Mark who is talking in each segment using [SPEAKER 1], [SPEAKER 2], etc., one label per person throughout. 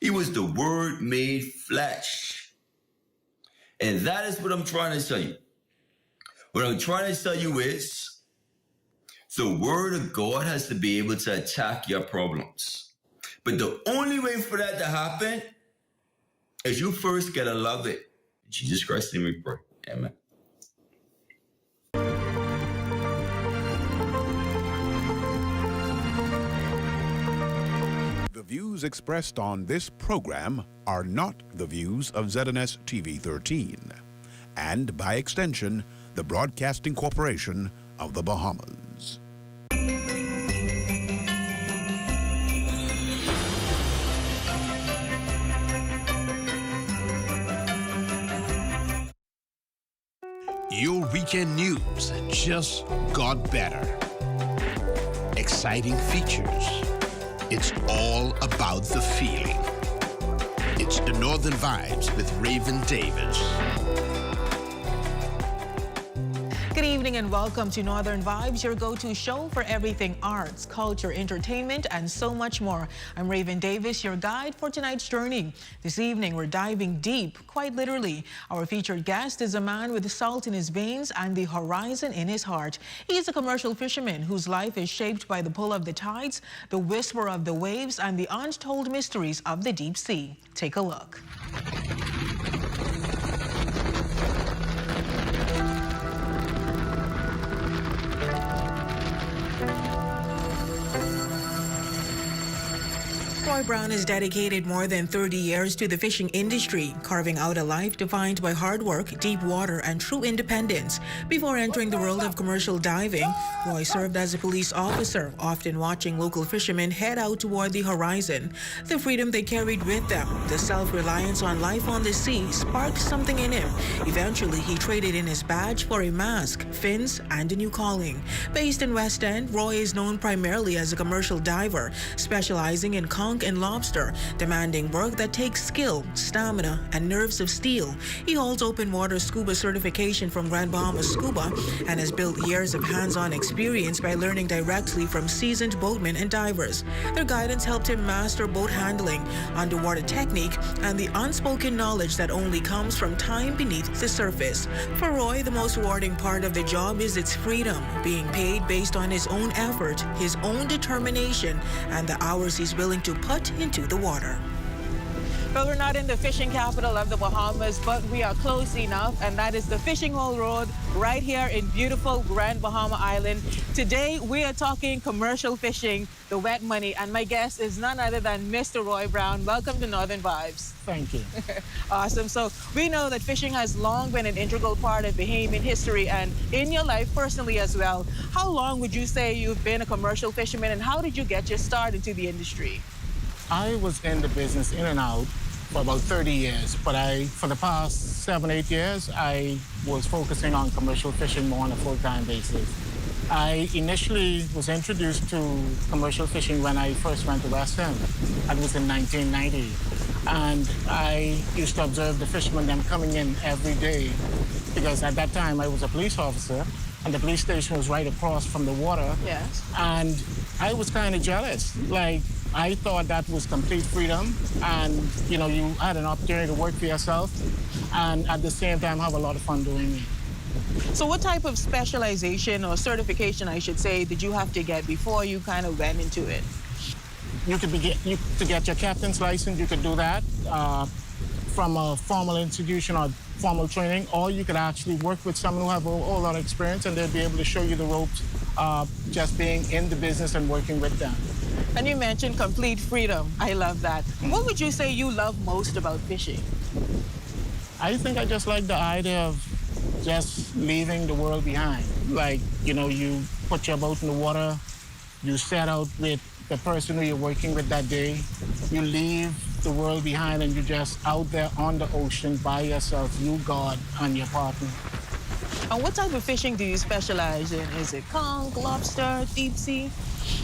[SPEAKER 1] He was the Word made flesh. And that is what I'm trying to tell you. What I'm trying to tell you is the Word of God has to be able to attack your problems. But the only way for that to happen is you first gotta love it. In Jesus Christ, name we pray. Amen.
[SPEAKER 2] The views expressed on this program are not the views of ZNS TV 13 and, by extension, the Broadcasting Corporation of the Bahamas.
[SPEAKER 3] Your weekend news just got better. Exciting features. It's all about the feeling. It's the Northern Vibes with Raven Davis.
[SPEAKER 4] Good evening and welcome to Northern Vibes, your go-to show for everything arts, culture, entertainment, and so much more. I'm Raven Davis, your guide for tonight's journey. This evening, we're diving deep, quite literally. Our featured guest is a man with salt in his veins and the horizon in his heart. He is a commercial fisherman whose life is shaped by the pull of the tides, the whisper of the waves, and the untold mysteries of the deep sea. Take a look. Roy Brown has dedicated more than 30 years to the fishing industry, carving out a life defined by hard work, deep water, and true independence. Before entering the world of commercial diving, Roy served as a police officer, often watching local fishermen head out toward the horizon. The freedom they carried with them, the self-reliance on life on the sea, sparked something in him. Eventually, he traded in his badge for a mask, fins, and a new calling. Based in West End, Roy is known primarily as a commercial diver, specializing in conch and lobster, demanding work that takes skill, stamina, and nerves of steel. He holds open water scuba certification from Grand Bahamas Scuba and has built years of hands-on experience by learning directly from seasoned boatmen and divers. Their guidance helped him master boat handling, underwater technique, and the unspoken knowledge that only comes from time beneath the surface. For Roy, the most rewarding part of the job is its freedom, being paid based on his own effort, his own determination, and the hours he's willing to put into the water. Well, we're not in the fishing capital of the Bahamas, but we are close enough, and that is the Fishing Hole Road right here in beautiful Grand Bahama Island. Today, we are talking commercial fishing, the wet money, and my guest is none other than Mr. Roy Brown. Welcome to Northern Vibes.
[SPEAKER 5] Thank you.
[SPEAKER 4] Awesome. So we know that fishing has long been an integral part of Bahamian history and in your life personally as well. How long would you say you've been a commercial fisherman, and how did you get your start into the industry?
[SPEAKER 5] I was in the business in and out for about 30 years, but for the past 7-8 years, I was focusing on commercial fishing more on a full-time basis. I initially was introduced to commercial fishing when I first went to West End. That was in 1990. And I used to observe the fishermen them coming in every day, because at that time I was a police officer and the police station was right across from the water.
[SPEAKER 4] Yes.
[SPEAKER 5] And I was kind of jealous. Like, I thought that was complete freedom, and you know, you had an opportunity to work for yourself and at the same time have a lot of fun doing it.
[SPEAKER 4] So what type of specialization or certification, I should say, did you have to get before you kind of went into it?
[SPEAKER 5] To get your captain's license, you could do that from a formal institution or formal training, or you could actually work with someone who have a whole lot of experience and they'll be able to show you the ropes just being in the business and working with them.
[SPEAKER 4] And you mentioned complete freedom. I love that. What would you say you love most about fishing?
[SPEAKER 5] I think I just like the idea of just leaving the world behind. Like, you know, you put your boat in the water, you set out with the person who you're working with that day, you leave the world behind and you're just out there on the ocean by yourself, you, God, and your partner.
[SPEAKER 4] And what type of fishing do you specialize in? Is it conch, lobster, deep sea?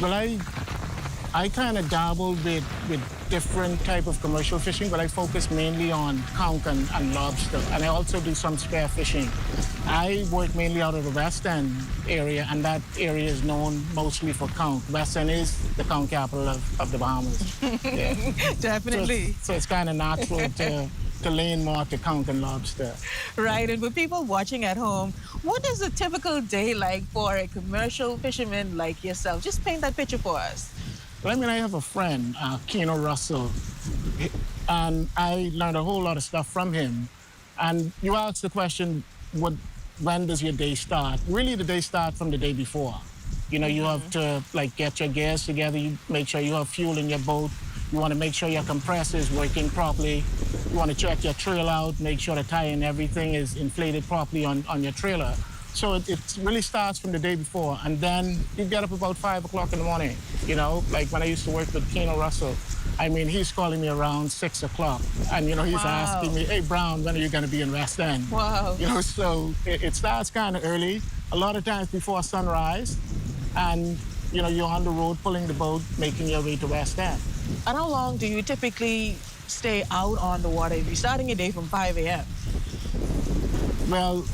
[SPEAKER 5] Well, I kind of dabbled with different type of commercial fishing, but I focus mainly on conch and lobster. And I also do some spear fishing. I work mainly out of the West End area, and that area is known mostly for conch. West End is the conch capital of the Bahamas. Yeah.
[SPEAKER 4] Definitely.
[SPEAKER 5] So it's kind of natural to lean more to conch and lobster.
[SPEAKER 4] Right, and for people watching at home, what is a typical day like for a commercial fisherman like yourself? Just paint that picture for us.
[SPEAKER 5] Well, I mean, I have a friend, Keno Russell, and I learned a whole lot of stuff from him. And you asked the question, when does your day start? Really, the day starts from the day before. You know, you have to, like, get your gears together. You make sure you have fuel in your boat. You want to make sure your compressor is working properly. You want to check your trailer out, make sure the tire and everything is inflated properly on your trailer. So it really starts from the day before, and then you get up about 5 o'clock in the morning. You know, like when I used to work with Keno Russell, I mean, he's calling me around 6 o'clock, and you know, he's asking me, "Hey, Brown, when are you going to be in West End?"
[SPEAKER 4] Wow.
[SPEAKER 5] You know, so it starts kind of early, a lot of times before sunrise, and you know, you're on the road pulling the boat, making your way to West End.
[SPEAKER 4] And how long do you typically stay out on the water if you're starting your day from 5 a.m.?
[SPEAKER 5] Well,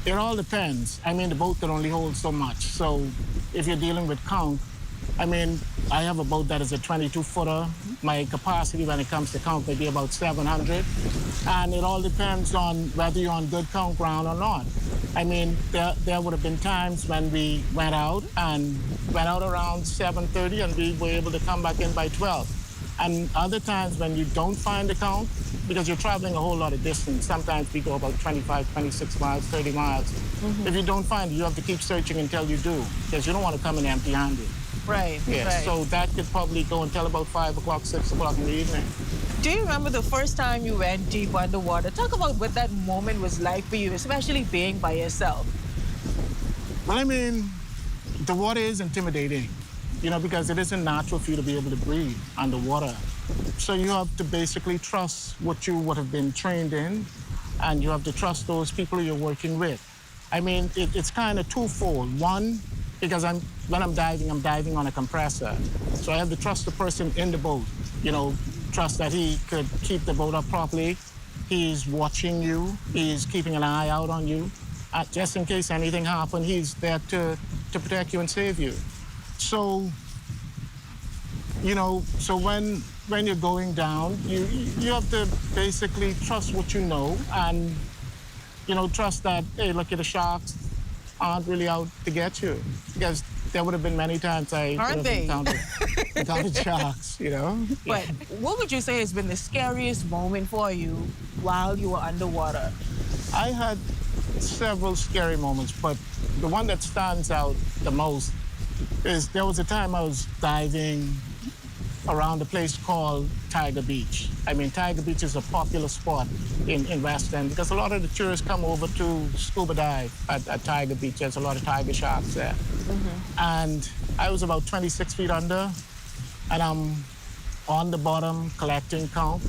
[SPEAKER 5] it all depends. I mean, the boat can only hold so much. So if you're dealing with conch, I mean, I have a boat that is a 22-footer. My capacity when it comes to conch may be about 700. And it all depends on whether you're on good conch ground or not. I mean, there would have been times when we went out around 7:30 and we were able to come back in by 12. And other times when you don't find the conch, because you're traveling a whole lot of distance, sometimes we go about 25, 26 miles, 30 miles. If you don't find it, you have to keep searching until you do, because you don't want to come in empty-handed.
[SPEAKER 4] Right,
[SPEAKER 5] Yeah,
[SPEAKER 4] right.
[SPEAKER 5] so that could probably go until about 5 o'clock, 6 o'clock in the evening.
[SPEAKER 4] Do you remember the first time you went deep underwater? Talk about what that moment was like for you, especially being by yourself.
[SPEAKER 5] Well, I mean, the water is intimidating, you know, because it isn't natural for you to be able to breathe underwater. So you have to basically trust what you would have been trained in, and you have to trust those people you're working with. I mean, it's kind of twofold. One, because when I'm diving on a compressor. So I have to trust the person in the boat, you know, trust that he could keep the boat up properly. He's watching you. He's keeping an eye out on you. Just in case anything happens, he's there to protect you and save you. So, you know, so when you're going down, you have to basically trust what you know and, you know, trust that, hey, look, the sharks aren't really out to get you. Because there would have been many times I encountered sharks, you know?
[SPEAKER 4] But what would you say has been the scariest moment for you while you were underwater?
[SPEAKER 5] I had several scary moments, but the one that stands out the most is there was a time I was diving around a place called Tiger Beach. I mean, Tiger Beach is a popular spot in West End because a lot of the tourists come over to scuba dive at Tiger Beach. There's a lot of tiger sharks there. And I was about 26 feet under, and I'm on the bottom collecting conch,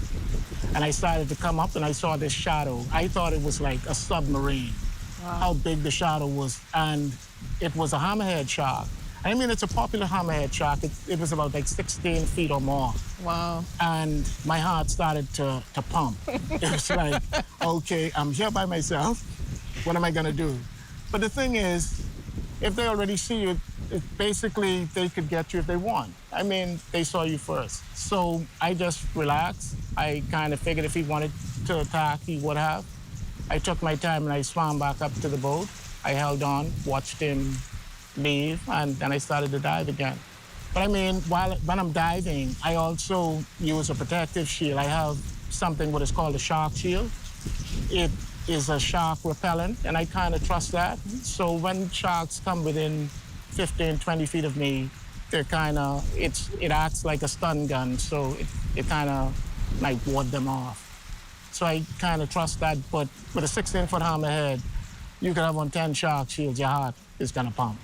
[SPEAKER 5] and I started to come up and I saw this shadow. I thought it was like a submarine, how big the shadow was, and it was a hammerhead shark. I mean, it's a popular hammerhead shark. It was about like 16 feet or more.
[SPEAKER 4] Wow.
[SPEAKER 5] And my heart started to pump. It was like, okay, I'm here by myself. What am I gonna do? But the thing is, if they already see you, basically they could get you if they want. I mean, they saw you first. So I just relaxed. I kind of figured if he wanted to attack, he would have. I took my time and I swam back up to the boat. I held on, watched him leave, and then I started to dive again. But I mean, when I'm diving, I also use a protective shield. I have something what is called a shark shield. It is a shark repellent, and I kind of trust that. So when sharks come within 15, 20 feet of me, they're kind of, it acts like a stun gun, so it kind of like ward them off. So I kind of trust that, but with a 16-foot hammerhead, you could have on 10 shark shields, your heart is gonna pump.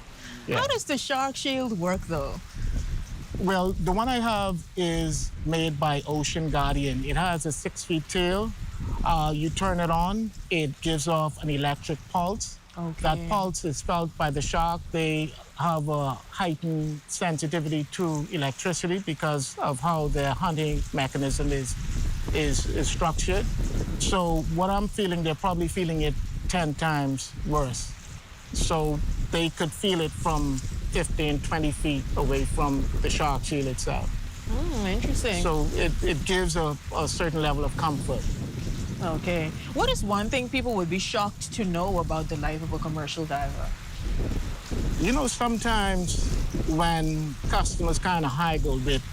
[SPEAKER 5] Yeah.
[SPEAKER 4] How does the shark shield work, though?
[SPEAKER 5] Well, the one I have is made by Ocean Guardian. It has a 6-foot tail. You turn it on, it gives off an electric pulse, That
[SPEAKER 4] Okay.
[SPEAKER 5] pulse is felt by the shark. They have a heightened sensitivity to electricity because of how their hunting mechanism is structured. So what I'm feeling, they're probably feeling it 10 times worse. So they could feel it from 15, 20 feet away from the shark shield itself.
[SPEAKER 4] Interesting.
[SPEAKER 5] So it gives a certain level of comfort.
[SPEAKER 4] Okay. What is one thing people would be shocked to know about the life of a commercial diver?
[SPEAKER 5] You know, sometimes when customers kind of haggle with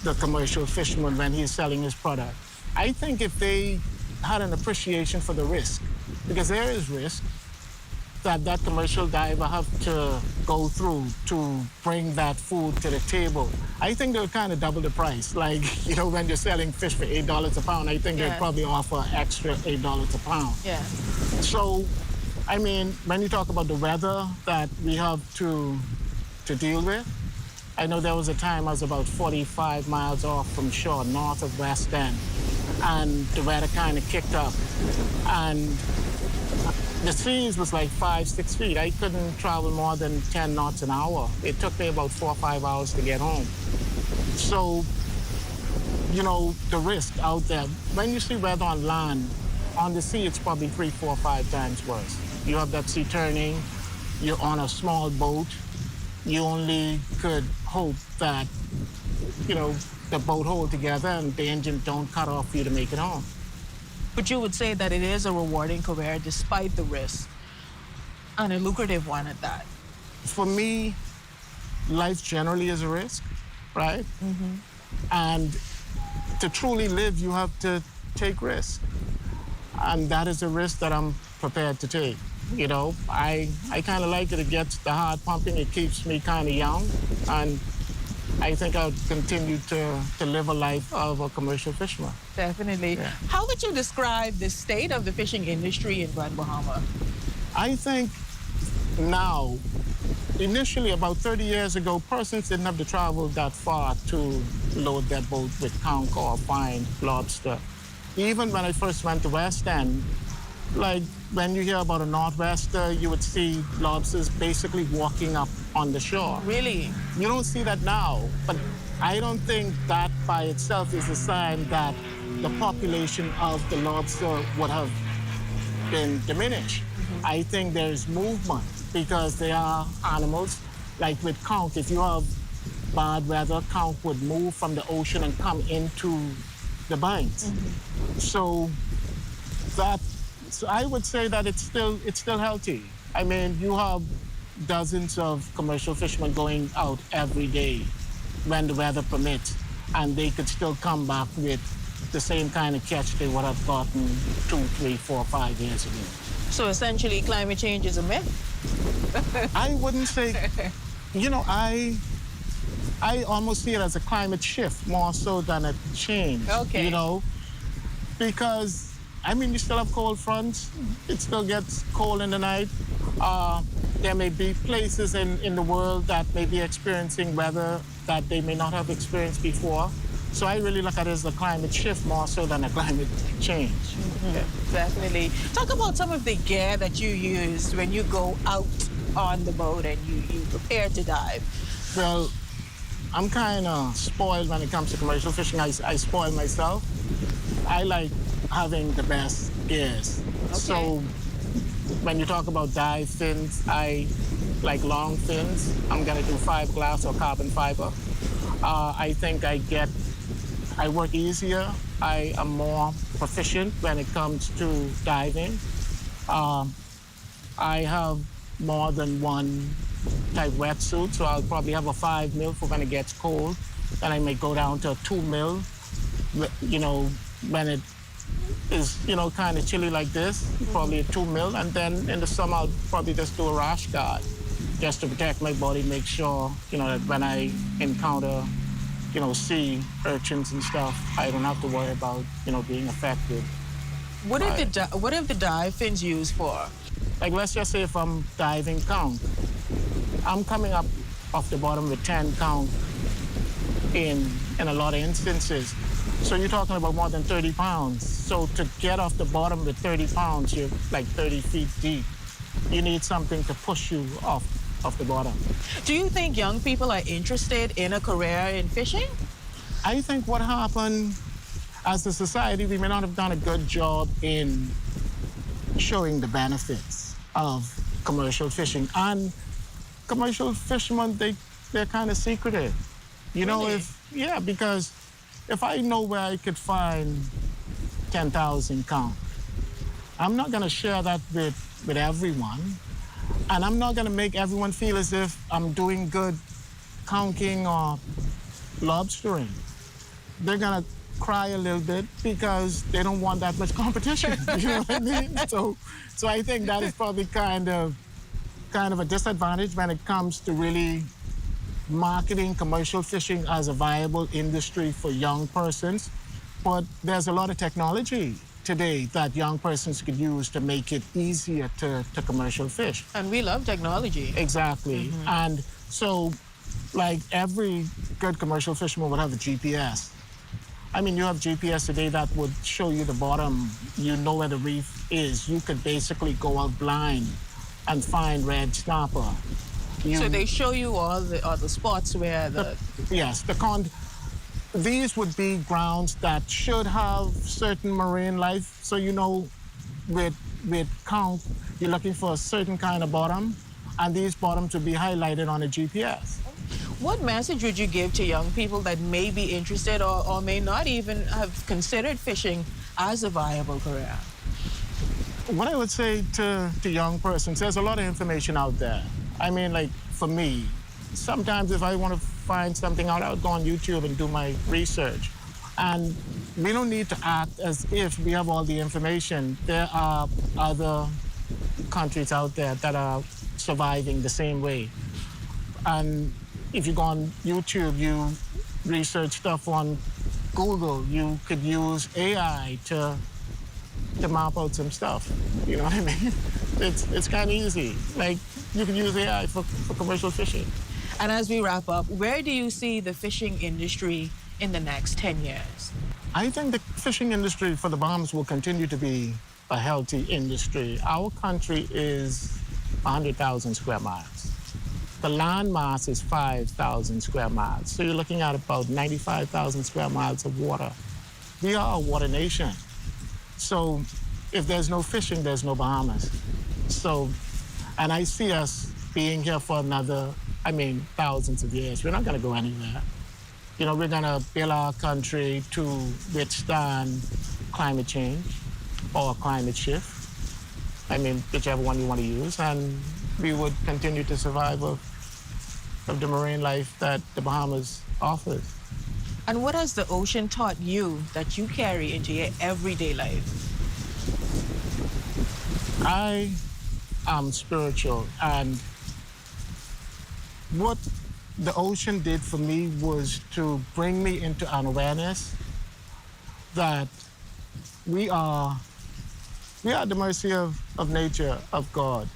[SPEAKER 5] the commercial fisherman when he's selling his product, I think if they had an appreciation for the risk, because there is risk that commercial diver have to go through to bring that food to the table, I think they'll kind of double the price. Like, you know, when you're selling fish for $8 a pound, I think they'd probably offer extra $8 a pound.
[SPEAKER 4] Yeah.
[SPEAKER 5] So, I mean, when you talk about the weather that we have to deal with, I know there was a time I was about 45 miles off from shore, north of West End, and the weather kind of kicked up. And the seas was like 5, 6 feet. I couldn't travel more than 10 knots an hour. It took me about 4 or 5 hours to get home. So, you know, the risk out there, when you see weather on land, on the sea, it's probably 3, 4, 5 times worse. You have that sea turning, you're on a small boat, you only could hope that, you know, the boat hold together and the engine don't cut off for you to make it home.
[SPEAKER 4] But you would say that it is a rewarding career despite the risk, and a lucrative one at that.
[SPEAKER 5] For me, life generally is a risk, right? And to truly live, you have to take risks. And that is a risk that I'm prepared to take. You know, I kind of like it. It gets the heart pumping. It keeps me kind of young. And I think I'll continue to live a life of a commercial fisherman.
[SPEAKER 4] Definitely.
[SPEAKER 5] Yeah.
[SPEAKER 4] How would you describe the state of the fishing industry in Grand Bahama?
[SPEAKER 5] I think now, initially about 30 years ago, persons didn't have to travel that far to load their boat with conch or fine lobster. Even when I first went to West End, like when you hear about a northwester, you would see lobsters basically walking up on the shore.
[SPEAKER 4] Really?
[SPEAKER 5] You don't see that now, but I don't think that by itself is a sign that the population of the lobster would have been diminished. I think there's movement because they are animals. Like with conch, if you have bad weather, conch would move from the ocean and come into the bites. So I would say that it's still healthy. I mean, you have dozens of commercial fishermen going out every day when the weather permits, and they could still come back with the same kind of catch they would have gotten 2, 3, 4, 5 years ago.
[SPEAKER 4] So essentially, climate change is a myth?
[SPEAKER 5] I wouldn't say, you know, I almost see it as a climate shift more so than a change.
[SPEAKER 4] Okay.
[SPEAKER 5] You know, because I mean, you still have cold fronts. It still gets cold in the night. There may be places in the world that may be experiencing weather that they may not have experienced before. So I really look at it as a climate shift more so than a climate change. Yeah.
[SPEAKER 4] Definitely. Talk about some of the gear that you use when you go out on the boat and you prepare to dive.
[SPEAKER 5] Well, I'm kind of spoiled when it comes to commercial fishing. I spoil myself. I like having the best gears.
[SPEAKER 4] Okay.
[SPEAKER 5] So when you talk about dive fins, I like long fins. I'm gonna do fiberglass or carbon fiber. I think I work easier. I am more proficient when it comes to diving. I have more than one type wetsuit, so I'll probably have a 5 mil for when it gets cold. Then I may go down to a 2 mil, you know, when it is, you know, kind of chilly like this, probably a 2 mil. And then in the summer, I'll probably just do a rash guard just to protect my body, make sure, you know, that when I encounter, you know, sea urchins and stuff, I don't have to worry about, you know, being affected.
[SPEAKER 4] What are the dive fins used for?
[SPEAKER 5] Like, let's just say if I'm diving conch, I'm coming up off the bottom with 10 conch in a lot of instances. So you're talking about more than 30 pounds. So to get off the bottom with 30 pounds, you're like 30 feet deep. You need something to push you off the bottom.
[SPEAKER 4] Do you think young people are interested in a career in fishing?
[SPEAKER 5] I think what happened as a society, we may not have done a good job in showing the benefits of commercial fishing. And commercial fishermen, they're kind of secretive. You know,
[SPEAKER 4] Really?
[SPEAKER 5] because if I know where I could find 10,000 count, I'm not going to share that with everyone. And I'm not going to make everyone feel as if I'm doing good conking or lobstering. They're going to cry a little bit because they don't want that much competition. You know what I mean? So I think that is probably kind of a disadvantage when it comes to really marketing commercial fishing as a viable industry for young persons. But there's a lot of technology today that young persons could use to make it easier to commercial fish.
[SPEAKER 4] And we love technology.
[SPEAKER 5] Exactly. And so, like, every good commercial fisherman would have a GPS. I mean, you have GPS today that would show you the bottom. You know where the reef is. You could basically go out blind and find red snapper.
[SPEAKER 4] So they show you all the spots where the...
[SPEAKER 5] Yes, these would be grounds that should have certain marine life. So, you know, with count, you're looking for a certain kind of bottom, and these bottoms would be highlighted on a GPS.
[SPEAKER 4] What message would you give to young people that may be interested or may not even have considered fishing as a viable career?
[SPEAKER 5] What I would say to young persons, there's a lot of information out there. I mean, like, for me, sometimes if I want to find something out, I'll go on YouTube and do my research. And we don't need to act as if we have all the information. There are other countries out there that are surviving the same way. And if you go on YouTube, you research stuff on Google, you could use AI to map out some stuff. You know what I mean? It's kind of easy. Like, you can use AI for commercial fishing.
[SPEAKER 4] And as we wrap up, where do you see the fishing industry in the next 10 years?
[SPEAKER 5] I think the fishing industry for the Bahamas will continue to be a healthy industry. Our country is 100,000 square miles. The land mass is 5,000 square miles. So you're looking at about 95,000 square miles of water. We are a water nation. So if there's no fishing, there's no Bahamas. So, and I see us being here for another, thousands of years. We're not going to go anywhere. You know, we're going to build our country to withstand climate change or climate shift. Whichever one you want to use. And we would continue to survive of the marine life that the Bahamas offers.
[SPEAKER 4] And what has the ocean taught you that you carry into your everyday life?
[SPEAKER 5] I am spiritual, and what the ocean did for me was to bring me into an awareness that we are at the mercy of nature, of God.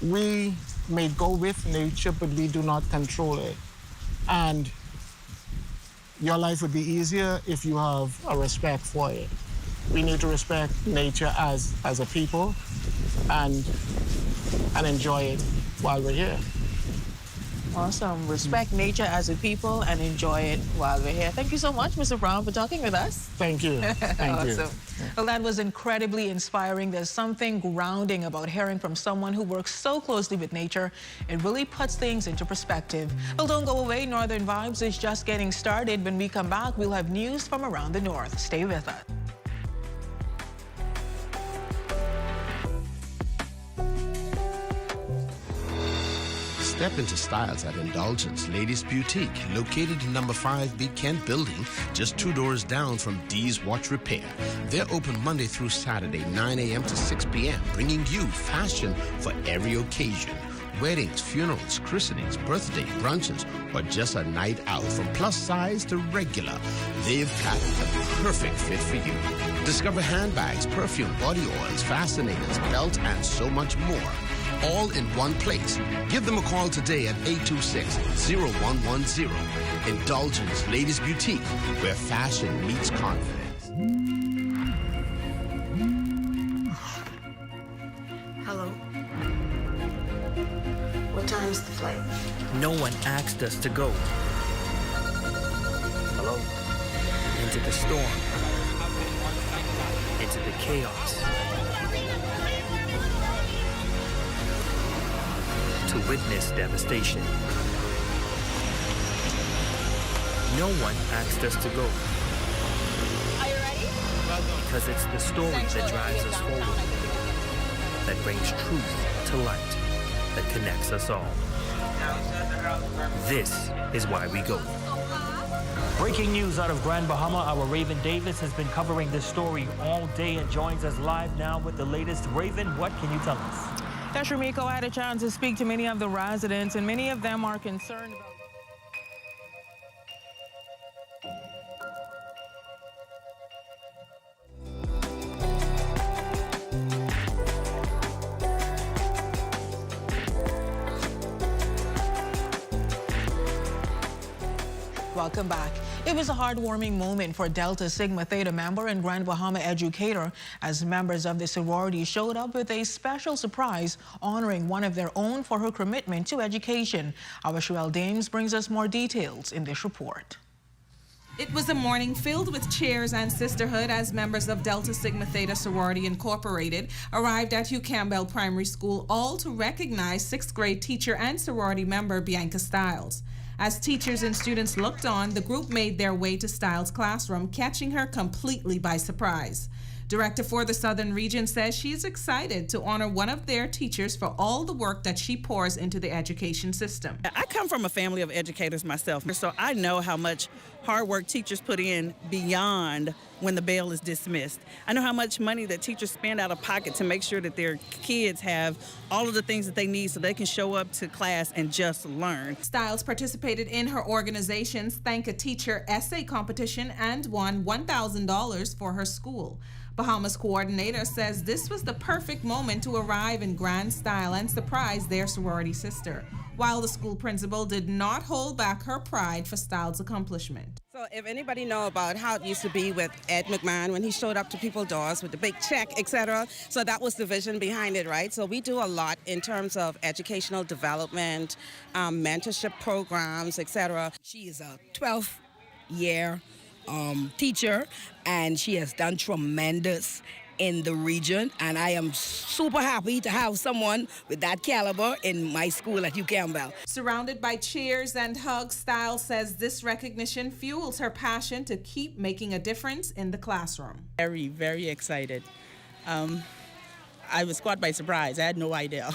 [SPEAKER 5] We may go with nature, but we do not control it. And your life would be easier if you have a respect for it. We need to respect nature as a people and enjoy it while we're here.
[SPEAKER 4] Awesome. Respect nature as a people and enjoy it while we're here. Thank you so much, Mr. Brown, for talking with us.
[SPEAKER 5] Thank you. Thank you.
[SPEAKER 4] Awesome. Well, that was incredibly inspiring. There's something grounding about hearing from someone who works so closely with nature. It really puts things into perspective. Well, don't go away. Northern Vibes is just getting started. When we come back, we'll have news from around the north. Stay with us.
[SPEAKER 3] Step into styles at Indulgence Ladies Boutique, located in number 5B Kent Building, just 2 doors down from D's Watch Repair. They're open Monday through Saturday, 9 a.m. to 6 p.m., bringing you fashion for every occasion. Weddings, funerals, christenings, birthday, brunches, or just a night out. From plus size to regular, they've got the perfect fit for you. Discover handbags, perfume, body oils, fascinators, belts, and so much more. All in one place. Give them a call today at 826-0110. Indulgence Ladies Boutique, where fashion meets confidence.
[SPEAKER 6] Hello. No one asked us to go. Hello? Into the storm. Into the chaos. To witness devastation. No one asked us to go.
[SPEAKER 7] Are you ready?
[SPEAKER 6] Because it's the story that drives us forward, that brings truth to light, that connects us all. This is why we go.
[SPEAKER 8] Breaking news out of Grand Bahama, our Raven Davis has been covering this story all day and joins us live now with the latest. Raven, what can you tell us?
[SPEAKER 4] Tashrimiko, I had a chance to speak to many of the residents, and many of them are concerned about... Welcome back. It was a heartwarming moment for Delta Sigma Theta member and Grand Bahama educator as members of the sorority showed up with a special surprise honoring one of their own for her commitment to education. Our Sherelle Dames brings us more details in this report.
[SPEAKER 9] It was a morning filled with cheers and sisterhood as members of Delta Sigma Theta Sorority Incorporated arrived at Hugh Campbell Primary School, all to recognize 6th grade teacher and sorority member Bianca Stiles. As teachers and students looked on, the group made their way to Stiles' classroom, catching her completely by surprise. Director for the Southern Region says she is excited to honor one of their teachers for all the work that she pours into the education system.
[SPEAKER 10] I come from a family of educators myself, so I know how much hard work teachers put in beyond when the bail is dismissed. I know how much money that teachers spend out of pocket to make sure that their kids have all of the things that they need so they can show up to class and just learn.
[SPEAKER 9] Stiles participated in her organization's Thank a Teacher essay competition and won $1,000 for her school. Bahamas coordinator says this was the perfect moment to arrive in grand style and surprise their sorority sister, while the school principal did not hold back her pride for Stiles' accomplishment.
[SPEAKER 11] So if anybody know about how it used to be with Ed McMahon when he showed up to people's doors with the big check, etc., so that was the vision behind it, right? So we do a lot in terms of educational development, mentorship programs, etc.
[SPEAKER 12] She is a 12th year teacher, and she has done tremendous in the region, and I am super happy to have someone with that caliber in my school at Hugh Campbell.
[SPEAKER 9] Surrounded by cheers and hugs, Stiles says this recognition fuels her passion to keep making a difference in the classroom.
[SPEAKER 10] Very, very excited. I was caught by surprise. I had no idea.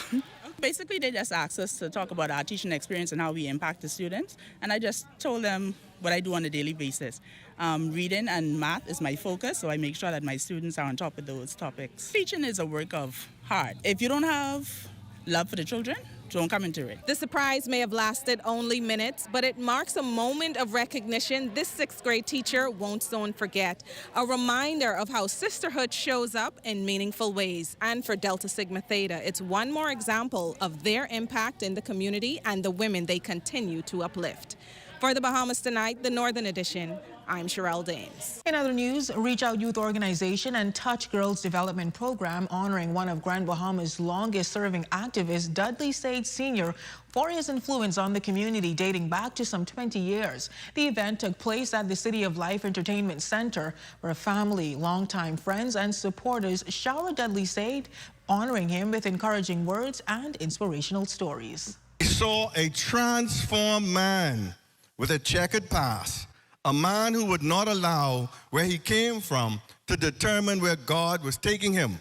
[SPEAKER 10] Basically, they just asked us to talk about our teaching experience and how we impact the students, and I just told them what I do on a daily basis. Reading and math is my focus, so I make sure that my students are on top of those topics. Teaching is a work of heart. If you don't have love for the children, don't come into it.
[SPEAKER 9] The surprise may have lasted only minutes, but it marks a moment of recognition this 6th grade teacher won't soon forget. A reminder of how sisterhood shows up in meaningful ways. And for Delta Sigma Theta, it's one more example of their impact in the community and the women they continue to uplift. For the Bahamas Tonight, the Northern Edition, I'm Sherelle Dames.
[SPEAKER 4] In other news, Reach Out Youth Organization and Touch Girls Development Program honoring one of Grand Bahama's longest-serving activists, Dudley Sage Sr., for his influence on the community dating back to some 20 years. The event took place at the City of Life Entertainment Center, where family, longtime friends, and supporters showered Dudley Sage, honoring him with encouraging words and inspirational stories.
[SPEAKER 13] We saw a transformed man with a checkered past, a man who would not allow where he came from to determine where God was taking him.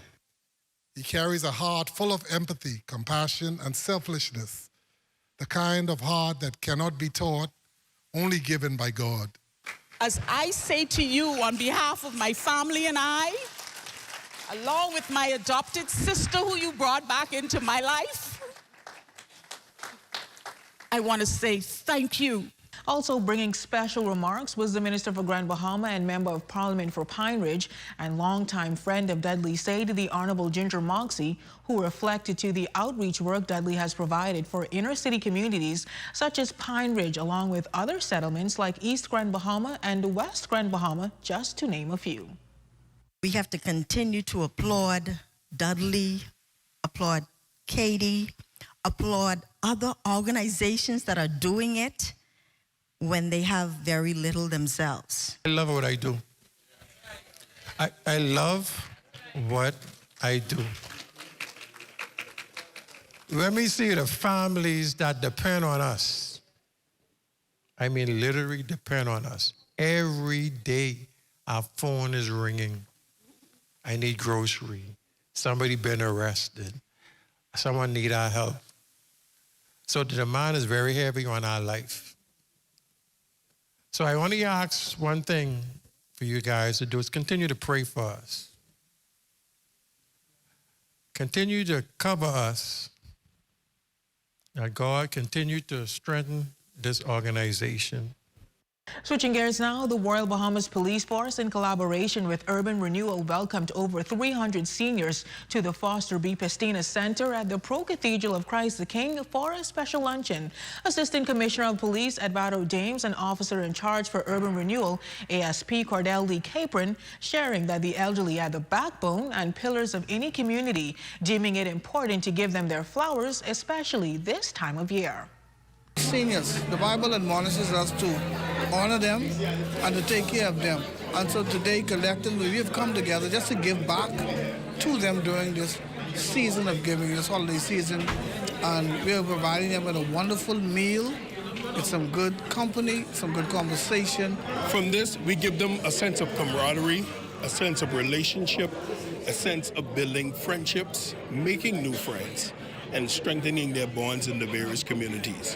[SPEAKER 14] He carries a heart full of empathy, compassion, and selflessness, the kind of heart that cannot be taught, only given by God.
[SPEAKER 10] As I say to you on behalf of my family and I, along with my adopted sister who you brought back into my life, I want to say thank you.
[SPEAKER 4] Also bringing special remarks was the Minister for Grand Bahama and Member of Parliament for Pine Ridge and longtime friend of Dudley Sage, the Honorable Ginger Moxie, who reflected to the outreach work Dudley has provided for inner city communities such as Pine Ridge, along with other settlements like East Grand Bahama and West Grand Bahama, just to name a few.
[SPEAKER 15] We have to continue to applaud Dudley, applaud Katie, applaud other organizations that are doing it when they have very little themselves.
[SPEAKER 16] I love what I do. I love what I do. Let me see the families that depend on us. I mean, literally depend on us. Every day, our phone is ringing. I need grocery. Somebody been arrested. Someone need our help. So the demand is very heavy on our life. So I only ask one thing for you guys to do is continue to pray for us. Continue to cover us. That God continue to strengthen this organization.
[SPEAKER 4] Switching gears now, the Royal Bahamas Police Force, in collaboration with Urban Renewal, welcomed over 300 seniors to the Foster B. Pestina Center at the Pro-Cathedral of Christ the King for a special luncheon. Assistant Commissioner of Police Edvardo James and Officer in Charge for Urban Renewal, ASP Cordell Lee Capron, sharing that the elderly are the backbone and pillars of any community, deeming it important to give them their flowers, especially this time of year.
[SPEAKER 17] Seniors, the Bible admonishes us to honor them and to take care of them. And so today, collectively, we have come together just to give back to them during this season of giving, this holiday season. And we are providing them with a wonderful meal, with some good company, some good conversation.
[SPEAKER 18] From this, we give them a sense of camaraderie, a sense of relationship, a sense of building friendships, making new friends, and strengthening their bonds in the various communities.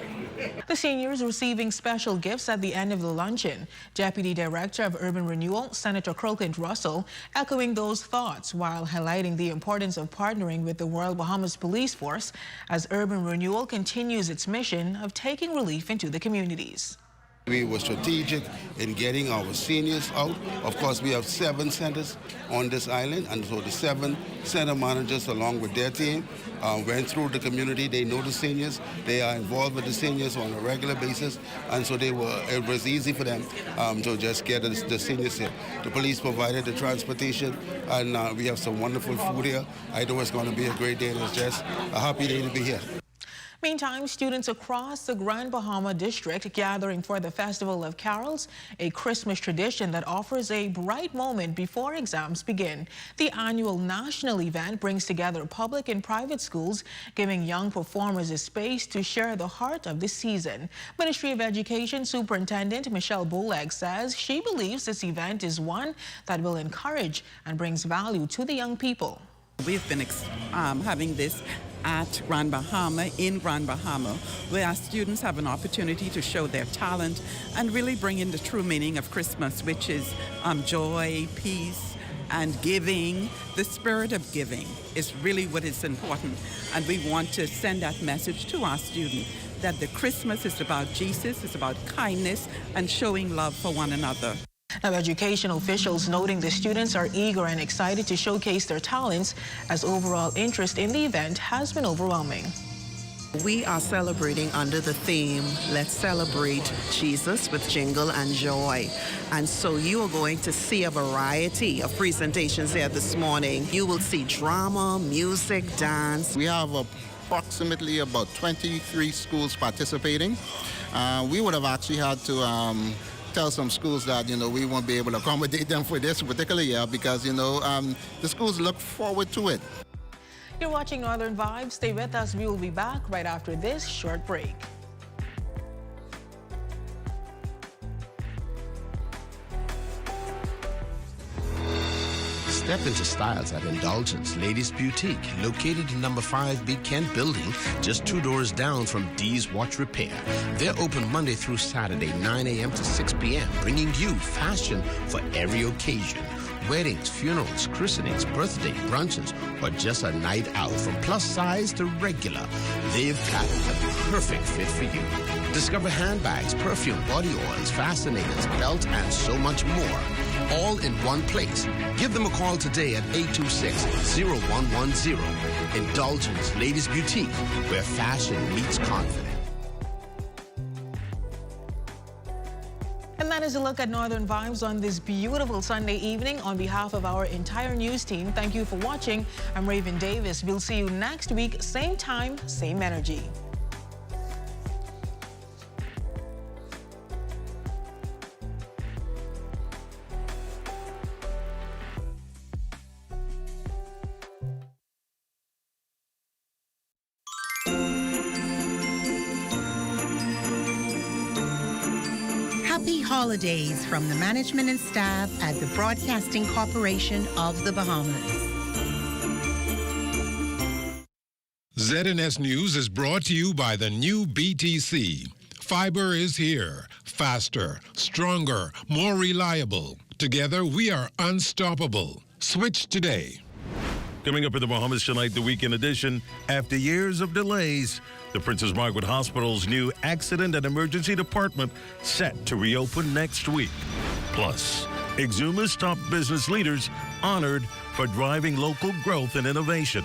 [SPEAKER 4] The seniors receiving special gifts at the end of the luncheon. Deputy Director of Urban Renewal, Senator Crocant Russell, echoing those thoughts while highlighting the importance of partnering with the Royal Bahamas Police Force as Urban Renewal continues its mission of taking relief into the communities.
[SPEAKER 19] We were strategic in getting our seniors out. Of course, we have 7 centers on this island, and so the 7 center managers, along with their team, went through the community. They know the seniors. They are involved with the seniors on a regular basis, and so it was easy for them to just get the seniors here. The police provided the transportation, and we have some wonderful food here. I know it's going to be a great day, and it's just a happy day to be here.
[SPEAKER 4] Meantime, students across the Grand Bahama District gathering for the Festival of Carols, a Christmas tradition that offers a bright moment before exams begin. The annual national event brings together public and private schools, giving young performers a space to share the heart of the season. Ministry of Education Superintendent Michelle Boleg says she believes this event is one that will encourage and brings value to the young people.
[SPEAKER 20] We've been having this at Grand Bahama, in Grand Bahama, where our students have an opportunity to show their talent and really bring in the true meaning of Christmas, which is joy, peace, and giving. The spirit of giving is really what is important, and we want to send that message to our students that the Christmas is about Jesus, it's about kindness and showing love for one another.
[SPEAKER 4] Now, educational officials noting the students are eager and excited to showcase their talents as overall interest in the event has been overwhelming.
[SPEAKER 21] We are celebrating under the theme, let's celebrate Jesus with jingle and joy. And so you are going to see a variety of presentations here this morning. You will see drama, music, dance.
[SPEAKER 22] We have approximately about 23 schools participating. We would have actually had to tell some schools that, we won't be able to accommodate them for this particular year because, the schools look forward to it.
[SPEAKER 4] You're watching Northern Vibes. Stay with us. We will be back right after this short break.
[SPEAKER 3] Step into styles at Indulgence Ladies Boutique, located in number 5B Kent Building, just 2 doors down from D's Watch Repair. They're open Monday through Saturday, 9 a.m. to 6 p.m., bringing you fashion for every occasion. Weddings, funerals, christenings, birthday, brunches, or just a night out. From plus size to regular, they've got the perfect fit for you. Discover handbags, perfume, body oils, fascinators, belt, and so much more. All in one place. Give them a call today at 826-0110. Indulgence Ladies Boutique, where fashion meets confidence.
[SPEAKER 4] And that is a look at Northern Vibes on this beautiful Sunday evening. On behalf of our entire news team, thank you for watching. I'm Raven Davis. We'll see you next week, same time, same energy.
[SPEAKER 1] Happy holidays from the management and staff at the Broadcasting Corporation of the Bahamas.
[SPEAKER 2] ZNS News is brought to you by the new BTC. Fiber is here. Faster, stronger, more reliable. Together, we are unstoppable. Switch today.
[SPEAKER 23] Coming up in the Bahamas Tonight, the weekend edition. After years of delays, the Princess Margaret Hospital's new accident and emergency department set to reopen next week. Plus, Exuma's top business leaders honored for driving local growth and innovation.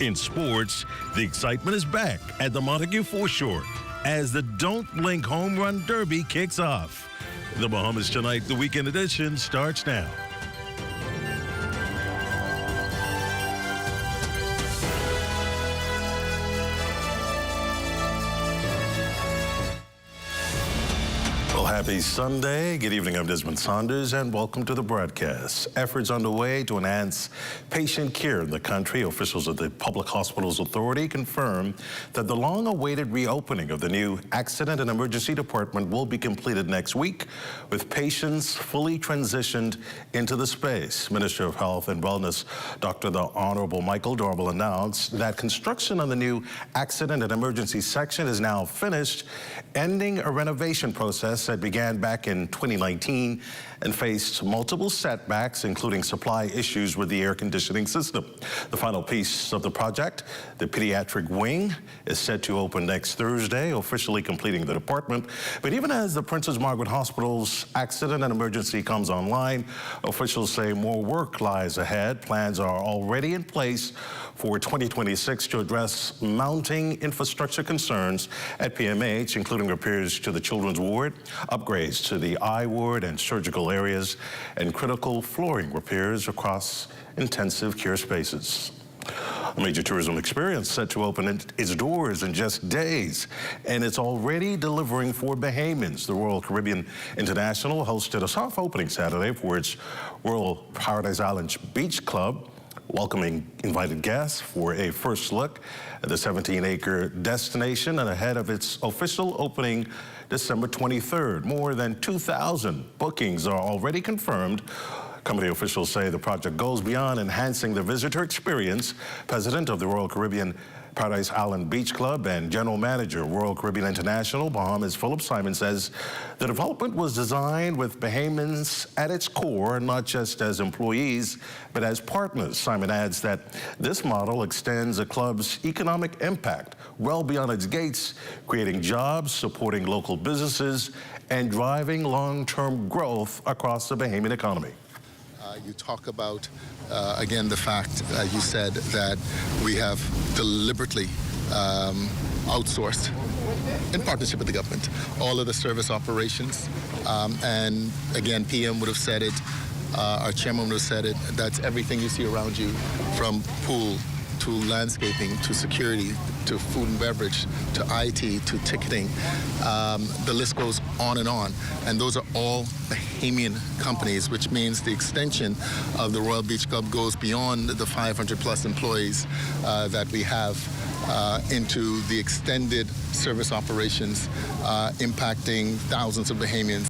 [SPEAKER 23] In sports, the excitement is back at the Montague Foreshore as the Don't Blink Home Run Derby kicks off. The Bahamas Tonight, the weekend edition, starts now. Happy Sunday. Good evening. I'm Desmond Saunders, and welcome to the broadcast. Efforts underway to enhance patient care in the country. Officials of the Public Hospitals Authority confirm that the long-awaited reopening of the new Accident and Emergency Department will be completed next week, with patients fully transitioned into the space. Minister of Health and Wellness, Dr. the Honorable Michael Dorval, announced that construction on the new Accident and Emergency section is now finished, ending a renovation process that began back in 2019 and faced multiple setbacks, including supply issues with the air conditioning system. The final piece of the project, the pediatric wing, is set to open next Thursday, officially completing the department. But even as the Princess Margaret Hospital's accident and emergency comes online, officials say more work lies ahead. Plans are already in place for 2026 to address mounting infrastructure concerns at PMH, including repairs to the children's ward, upgrades to the eye ward and surgical areas, and critical flooring repairs across intensive care spaces. A major tourism experience set to open its doors in just days, and it's already delivering for Bahamians. The Royal Caribbean International hosted a soft opening Saturday for its Royal Paradise Island Beach Club, welcoming invited guests for a first look at the 17-acre destination and ahead of its official opening December 23rd. More than 2,000 bookings are already confirmed. Company officials say the project goes beyond enhancing the visitor experience. President of the Royal Caribbean Paradise Island Beach Club and General Manager, Royal Caribbean International, Bahamas, Philip Simon, says the development was designed with Bahamians at its core, not just as employees, but as partners. Simon adds that this model extends the club's economic impact well beyond its gates, creating jobs, supporting local businesses, and driving long-term growth across the Bahamian economy.
[SPEAKER 24] You talk about, again, the fact, you said, that we have deliberately outsourced, in partnership with the government, all of the service operations. And again, PM would have said it, our chairman would have said it, that's everything you see around you, from pool to landscaping, to security, to food and beverage, to IT, to ticketing. The list goes on. And those are all Bahamian companies, which means the extension of the Royal Beach Club goes beyond the 500 plus employees that we have into the extended service operations impacting thousands of Bahamians.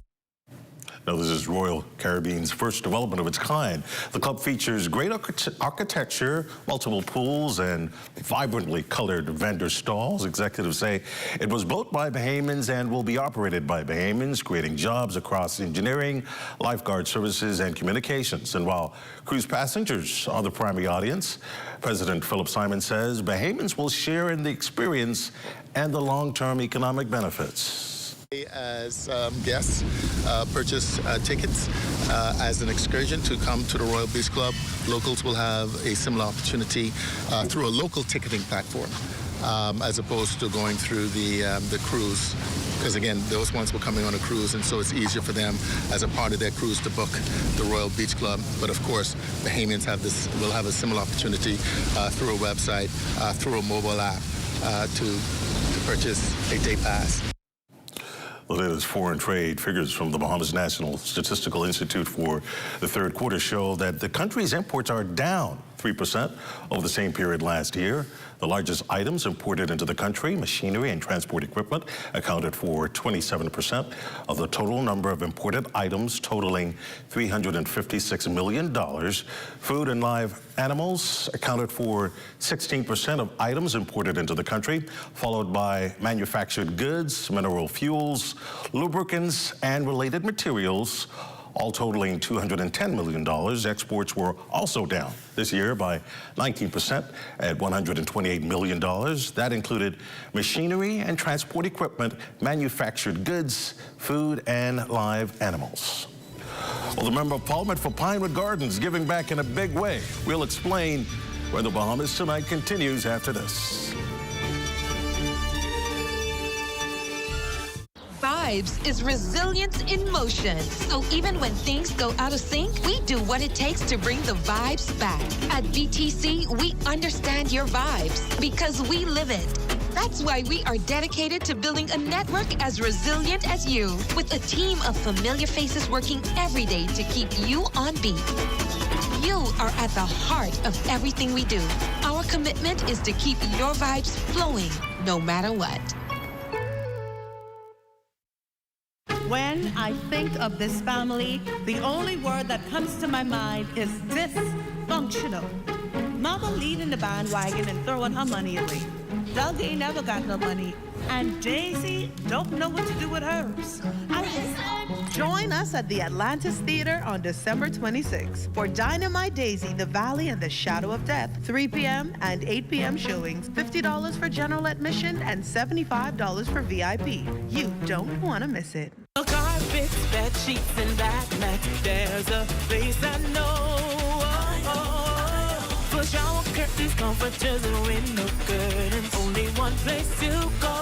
[SPEAKER 23] Now, this is Royal Caribbean's first development of its kind. The club features great architecture, multiple pools, and vibrantly colored vendor stalls. Executives say it was built by Bahamians and will be operated by Bahamians, creating jobs across engineering, lifeguard services, and communications. And while cruise passengers are the primary audience, President Philip Simon says Bahamians will share in the experience and the long-term economic benefits.
[SPEAKER 24] As guests purchase tickets as an excursion to come to the Royal Beach Club, locals will have a similar opportunity through a local ticketing platform as opposed to going through the cruise. Because again, those ones were coming on a cruise, and so it's easier for them as a part of their cruise to book the Royal Beach Club. But of course, Bahamians will have a similar opportunity through a website, through a mobile app, to purchase a day pass.
[SPEAKER 23] The latest foreign trade figures from the Bahamas National Statistical Institute for the third quarter show that the country's imports are down 3% over the same period last year. The largest items imported into the country, machinery and transport equipment, accounted for 27% of the total number of imported items, totaling $356 million. Food and live animals accounted for 16% of items imported into the country, followed by manufactured goods, mineral fuels, lubricants, and related materials, all totaling $210 million. Exports were also down this year by 19% at $128 million. That included machinery and transport equipment, manufactured goods, food, and live animals. Well, the Member of Parliament for Pinewood Gardens giving back in a big way. We'll explain when the Bahamas Tonight continues after this.
[SPEAKER 5] Vibes is resilience in motion. So even when things go out of sync, we do what it takes to bring the vibes back. At BTC, we understand your vibes because we live it. That's why we are dedicated to building a network as resilient as you, with a team of familiar faces working every day to keep you on beat. You are at the heart of everything we do. Our commitment is to keep your vibes flowing, no matter what.
[SPEAKER 6] When I think of this family, the only word that comes to my mind is dysfunctional. Mama leading the bandwagon and throwing her money away. Doug ain't never got no money. And Daisy don't know what to do with hers. Join us at the Atlantis Theater on December 26th for Dynamite Daisy, The Valley and the Shadow of Death, 3 p.m. and 8 p.m. showings, $50 for general admission and $75 for VIP. You don't want to miss it.
[SPEAKER 7] Carpets, bed sheets, and bath mats. There's a place I know. For shower curtains, comforters, and window curtains. Only one place to go.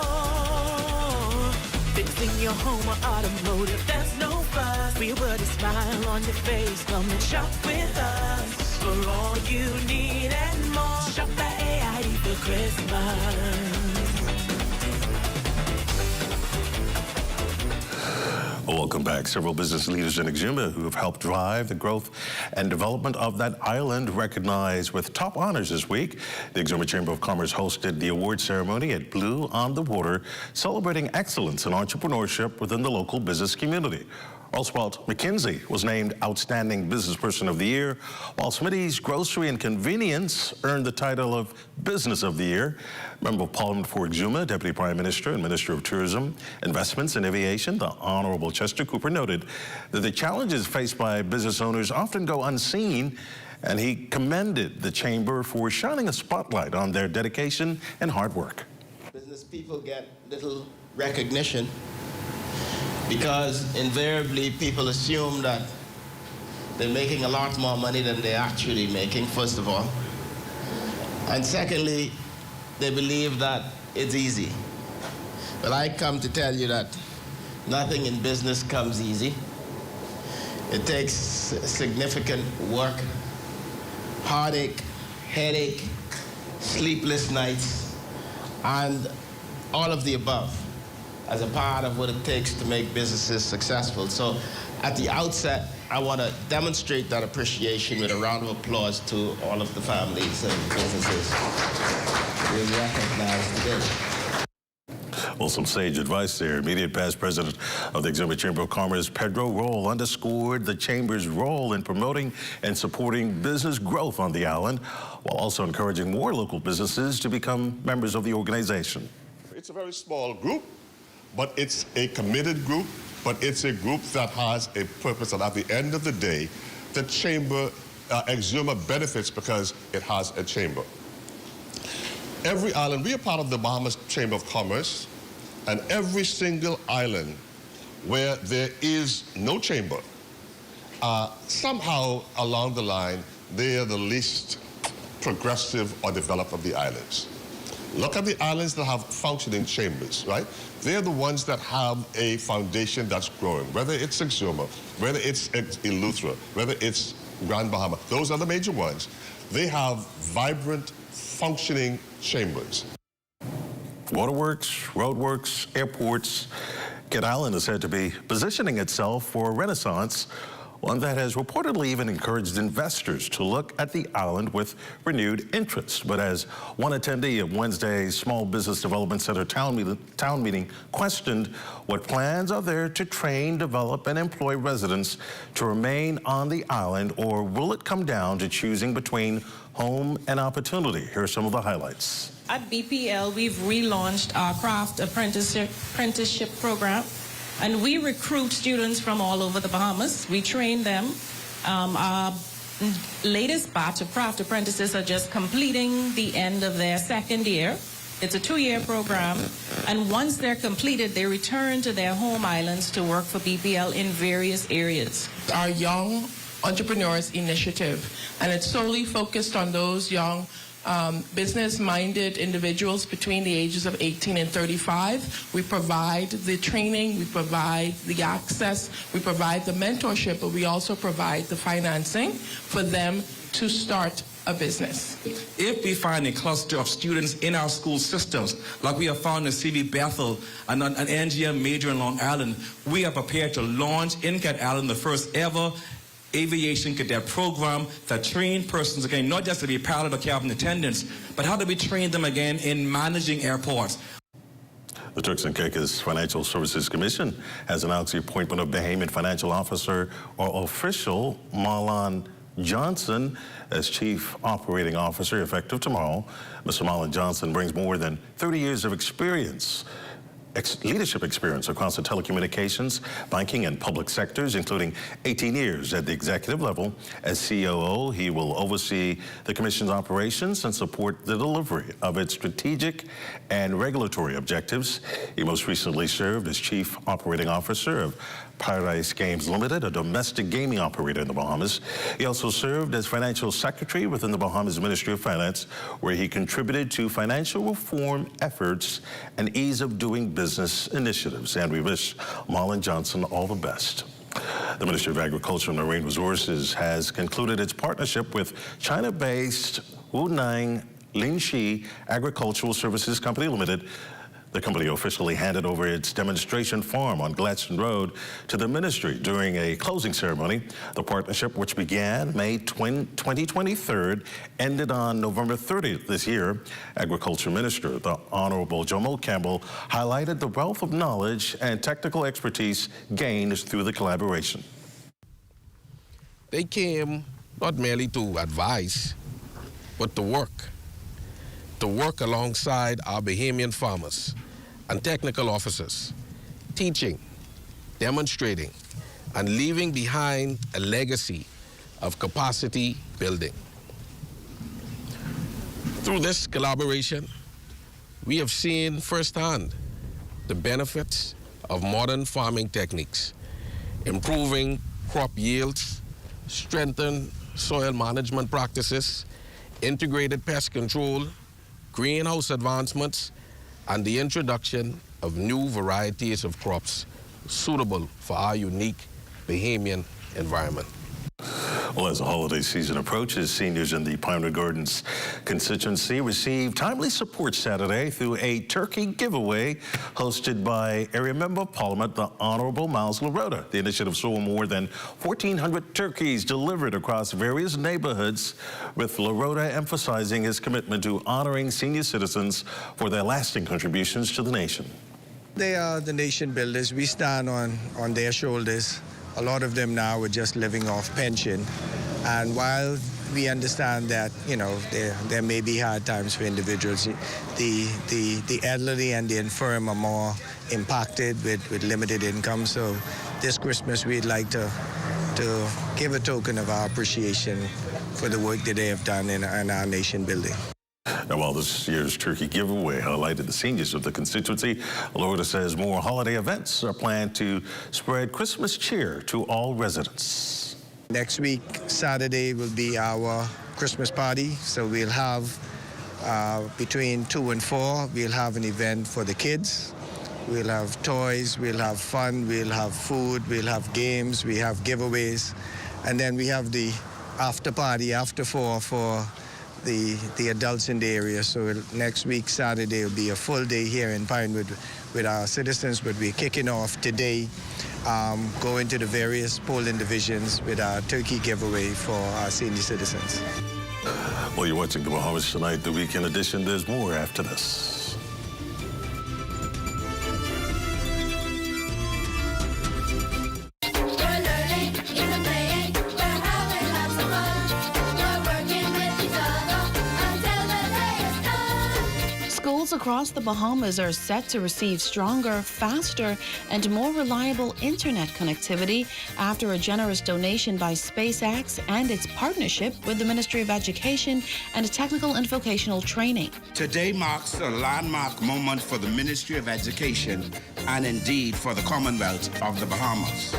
[SPEAKER 7] Fixing your home or automotive, there's no fuss. We put a smile on your face. Come and shop with us. For all you need and more. Shop at AID for Christmas.
[SPEAKER 23] Welcome back. Several business leaders in Exuma who have helped drive the growth and development of that island recognized with top honors this week. The Exuma Chamber of Commerce hosted the award ceremony at Blue on the Water, celebrating excellence in entrepreneurship within the local business community. Oswald McKinsey was named Outstanding Business Person of the Year, while Smitty's Grocery and Convenience earned the title of Business of the Year. Member of Parliament for Exuma, Deputy Prime Minister and Minister of Tourism, Investments and Aviation, the Honorable Chester Cooper, noted that the challenges faced by business owners often go unseen, and he commended the Chamber for shining a spotlight on their dedication and hard work.
[SPEAKER 8] Business people get little recognition because invariably people assume that they're making a lot more money than they're actually making, first of all. And secondly, they believe that it's easy. But I come to tell you that nothing in business comes easy. It takes significant work, heartache, headache, sleepless nights, and all of the above as a part of what it takes to make businesses successful. So at the outset, I want to demonstrate that appreciation with a round of applause to all of the families and businesses we recognize today.
[SPEAKER 23] Well, some sage advice there. Immediate past president of the Exuma Chamber of Commerce, Pedro Roll, underscored the Chamber's role in promoting and supporting business growth on the island, while also encouraging more local businesses to become members of the organization.
[SPEAKER 25] It's a very small group, but it's a committed group, but it's a group that has a purpose, and at the end of the day, the Chamber, Exuma benefits because it has a chamber. Every island, we are part of the Bahamas Chamber of Commerce, and every single island where there is no chamber, somehow along the line, they are the least progressive or developed of the islands. Look at the islands that have functioning chambers, right? They're the ones that have a foundation that's growing, whether it's Exuma, whether it's Eleuthera, whether it's Grand Bahama. Those are the major ones. They have vibrant, functioning chambers.
[SPEAKER 23] Waterworks, roadworks, airports. Kidd Island is said to be positioning itself for a renaissance, one that has reportedly even encouraged investors to look at the island with renewed interest. But as one attendee of Wednesday's Small Business Development Center town meeting questioned what plans are there to train, develop, and employ residents to remain on the island, or will it come down to choosing between home and opportunity? Here are some of the highlights.
[SPEAKER 9] At BPL, we've relaunched our craft apprenticeship program, and we recruit students from all over the Bahamas. We train them. Our latest batch of craft apprentices are just completing the end of their second year. It's a 2-year program, and once they're completed, they return to their home islands to work for BPL in various areas.
[SPEAKER 11] Our Young Entrepreneurs Initiative, and it's solely focused on those young business-minded individuals between the ages of 18 and 35. We provide the training, we provide the access, we provide the mentorship, but we also provide the financing for them to start a business.
[SPEAKER 12] If we find a cluster of students in our school systems, like we have found in CV Bethel and an NGM major in Long Island, we are prepared to launch in Kidd Island the first ever aviation cadet program that train persons again, not just to be pilot or cabin attendants, but how do we train them again in managing airports.
[SPEAKER 23] The Turks and Caicos Financial Services Commission has announced the appointment of Bahamian financial officer or official Marlon Johnson as Chief Operating Officer effective tomorrow. Mr. Marlon Johnson brings more than 30 years of experience, leadership experience across the telecommunications, banking, and public sectors, including 18 years at the executive level. As COO, he will oversee the Commission's operations and support the delivery of its strategic and regulatory objectives. He most recently served as Chief Operating Officer of Paradise Games Limited, a domestic gaming operator in the Bahamas. He also served as Financial Secretary within the Bahamas Ministry of Finance, where he contributed to financial reform efforts and ease of doing business initiatives. And we wish Marlon Johnson all the best. The Ministry of Agriculture and Marine Resources has concluded its partnership with China-based Wunang Linxi Agricultural Services Company Limited. The company officially handed over its demonstration farm on Gladstone Road to the ministry during a closing ceremony. The partnership, which began May 2023, ended on November 30th this year. Agriculture Minister, the Honorable Jomo Campbell, highlighted the wealth of knowledge and technical expertise gained through the collaboration.
[SPEAKER 13] They came not merely to advise, but to work alongside our Bahamian farmers and technical officers, teaching, demonstrating, and leaving behind a legacy of capacity building. Through this collaboration, we have seen firsthand the benefits of modern farming techniques, improving crop yields, strengthened soil management practices, integrated pest control, greenhouse advancements, and the introduction of new varieties of crops suitable for our unique Bahamian environment.
[SPEAKER 23] Well, as the holiday season approaches, seniors in the Pinewood Gardens constituency received timely support Saturday through a turkey giveaway hosted by Area Member of Parliament, the Honorable Miles LaRota. The initiative saw more than 1,400 turkeys delivered across various neighborhoods, with LaRota emphasizing his commitment to honoring senior citizens for their lasting contributions to the nation.
[SPEAKER 14] They are the nation builders. We stand on their shoulders. A lot of them now are just living off pension. And while we understand that, you know, there may be hard times for individuals, the elderly and the infirm are more impacted with limited income. So this Christmas, we'd like to give a token of our appreciation for the work that they have done in our nation building.
[SPEAKER 23] Now, while this year's turkey giveaway highlighted the seniors of the constituency, LaRota says more holiday events are planned to spread Christmas cheer to all residents.
[SPEAKER 14] Next week, Saturday, will be our Christmas party. So we'll have Between 2 and 4, we'll have an event for the kids. We'll have toys, we'll have fun, we'll have food, we'll have games, we have giveaways. And then we have the after party after 4 for the adults in the area. So next week, Saturday, will be a full day here in Pinewood with our citizens, but we're kicking off today, going to the various polling divisions with our turkey giveaway for our senior citizens.
[SPEAKER 23] Well, you're watching the Bahamas Tonight, the weekend edition. There's more after this.
[SPEAKER 10] Schools across the Bahamas are set to receive stronger, faster, and more reliable internet connectivity after a generous donation by SpaceX and its partnership with the Ministry of Education and Technical and Vocational Training.
[SPEAKER 15] Today marks a landmark moment for the Ministry of Education and indeed for the Commonwealth of the Bahamas.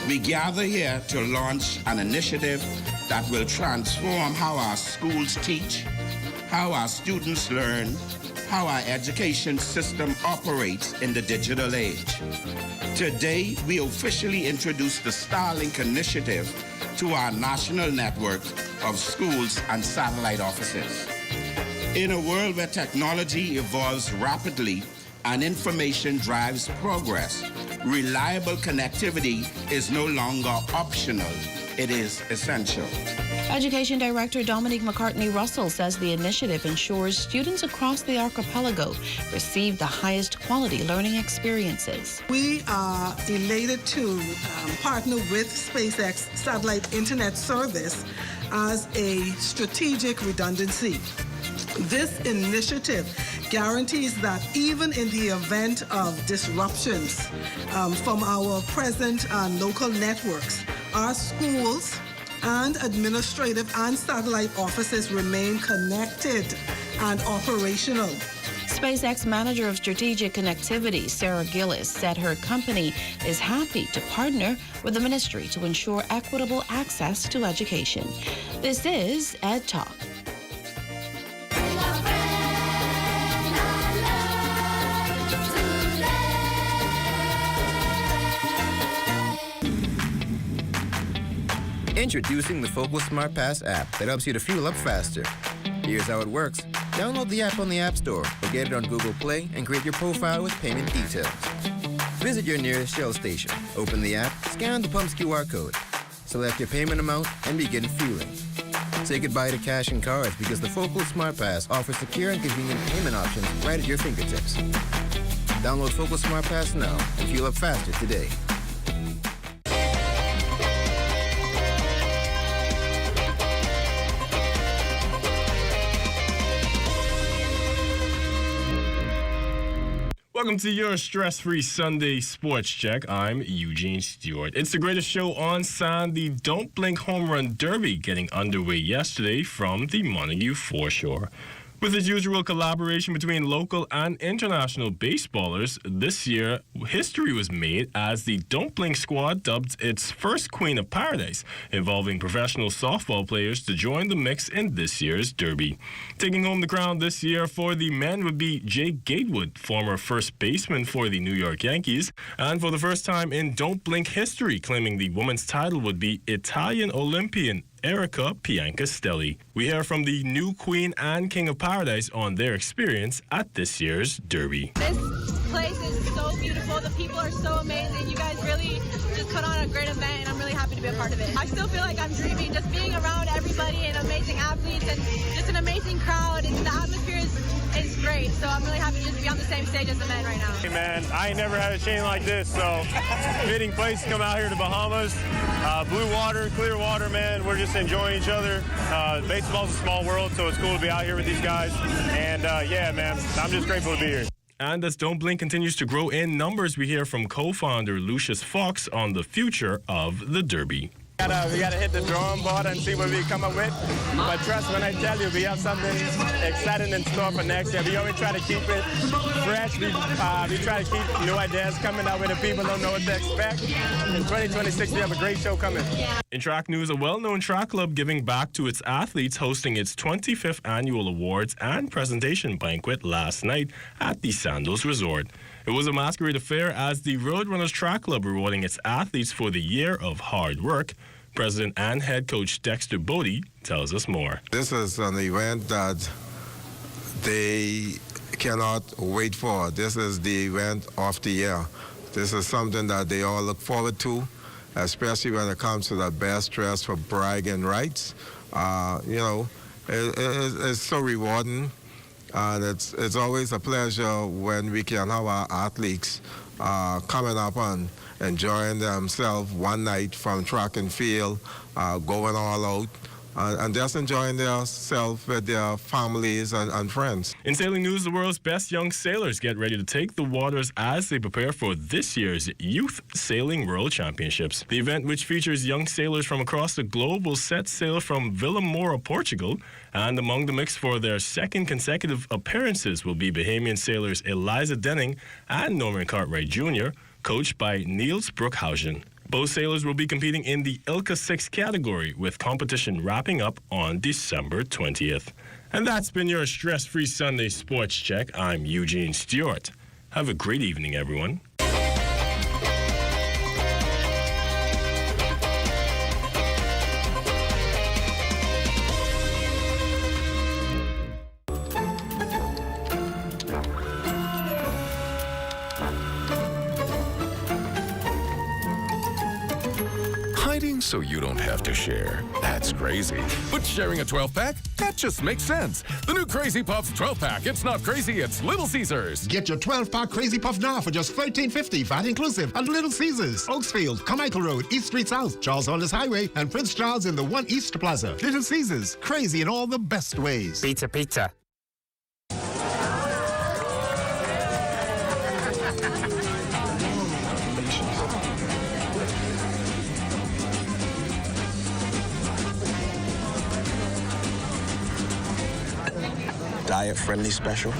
[SPEAKER 15] We gather here to launch an initiative that will transform how our schools teach, how our students learn, how our education system operates in the digital age. Today, we officially introduce the Starlink initiative to our national network of schools and satellite offices. In a world where technology evolves rapidly and information drives progress, reliable connectivity is no longer optional, it is essential.
[SPEAKER 10] Education Director Dominique McCartney-Russell says the initiative ensures students across the archipelago receive the highest quality learning experiences.
[SPEAKER 16] We are elated to partner with SpaceX Satellite Internet Service as a strategic redundancy. This initiative guarantees that even in the event of disruptions from our present and local networks, our schools and administrative and satellite offices remain connected and operational.
[SPEAKER 10] SpaceX Manager of Strategic Connectivity, Sarah Gillis, said her company is happy to partner with the ministry to ensure equitable access to education. This is Ed Talk.
[SPEAKER 17] Introducing the Focal Smart Pass app that helps you to fuel up faster. Here's how it works. Download the app on the App Store or get it on Google Play and create your profile with payment details. Visit your nearest Shell station. Open the app, scan the pump's QR code. Select your payment amount and begin fueling. Say goodbye to cash and cards because the Focal Smart Pass offers secure and convenient payment options right at your fingertips. Download Focal Smart Pass now and fuel up faster today.
[SPEAKER 18] Welcome to your stress-free Sunday sports check. I'm Eugene Stewart. It's the greatest show on sound, the Don't Blink Home Run Derby, getting underway yesterday from the Montague foreshore. With its usual collaboration between local and international baseballers, this year history was made as the Don't Blink squad dubbed its first Queen of Paradise, involving professional softball players to join the mix in this year's Derby. Taking home the crown this year for the men would be Jake Gatewood, former first baseman for the New York Yankees, and for the first time in Don't Blink history, claiming the women's title would be Italian Olympian Erica Piancastelli. We hear from the new Queen and King of Paradise on their experience at this year's Derby.
[SPEAKER 26] This place is so beautiful. The people are so amazing. You guys really just put on a great event, and I'm really happy to be a part of it. I still feel like I'm dreaming, just being around everybody and amazing athletes and just an amazing crowd. And the atmosphere is great. So I'm really happy to just be on the same stage as the men right now.
[SPEAKER 27] Hey man, I ain't never had a chain like this, so fitting place to come out here to Bahamas. Blue water, clear water, man. We're just enjoying each other. Baseball's a small world, so it's cool to be out here with these guys. And yeah, man, I'm just grateful to be here.
[SPEAKER 18] And as Don't Blink continues to grow in numbers, we hear from co-founder Lucius Fox on the future of the Derby.
[SPEAKER 27] We gotta hit the drawing board and see what we come up with. But trust when I tell you, we have something exciting in store for next year. We always try to keep it fresh. We try to keep new ideas coming out where the people don't know what to expect. In 2026, we have a great show coming.
[SPEAKER 18] In track news, a well-known track club giving back to its athletes, hosting its 25th annual awards and presentation banquet last night at the Sandals Resort. It was a masquerade affair as the Roadrunners Track Club rewarding its athletes for the year of hard work. President and head coach Dexter Bodie tells us more.
[SPEAKER 1] This is an event that they cannot wait for. This is the event of the year. This is something that they all look forward to, especially when it comes to the best dress for bragging rights. It's so rewarding. And it's always a pleasure when we can have our athletes coming up and enjoying themselves one night from track and field, going all out, and just enjoying themselves with their families and friends.
[SPEAKER 18] In sailing news, the world's best young sailors get ready to take the waters as they prepare for this year's Youth Sailing World Championships. The event, which features young sailors from across the globe, will set sail from Vila Moura, Portugal, and among the mix for their second consecutive appearances will be Bahamian sailors Eliza Denning and Norman Cartwright Jr., coached by Niels Brookhausen. Both sailors will be competing in the ILCA 6 category, with competition wrapping up on December 20th. And that's been your stress-free Sunday Sports Check. I'm Eugene Stewart. Have a great evening, everyone.
[SPEAKER 3] Hiding so you don't have to share. That's crazy. But sharing a 12-pack? That just makes sense. The new Crazy Puffs 12-pack. It's not crazy, it's Little Caesars.
[SPEAKER 4] Get your 12-pack Crazy Puff now for just $13.50, VAT inclusive, at Little Caesars, Oaksfield, Carmichael Road, East Street South, Charles Hollis Highway, and Prince Charles in the One East Plaza. Little Caesars, crazy in all the best ways.
[SPEAKER 19] Pizza, pizza.
[SPEAKER 20] Diet-friendly special.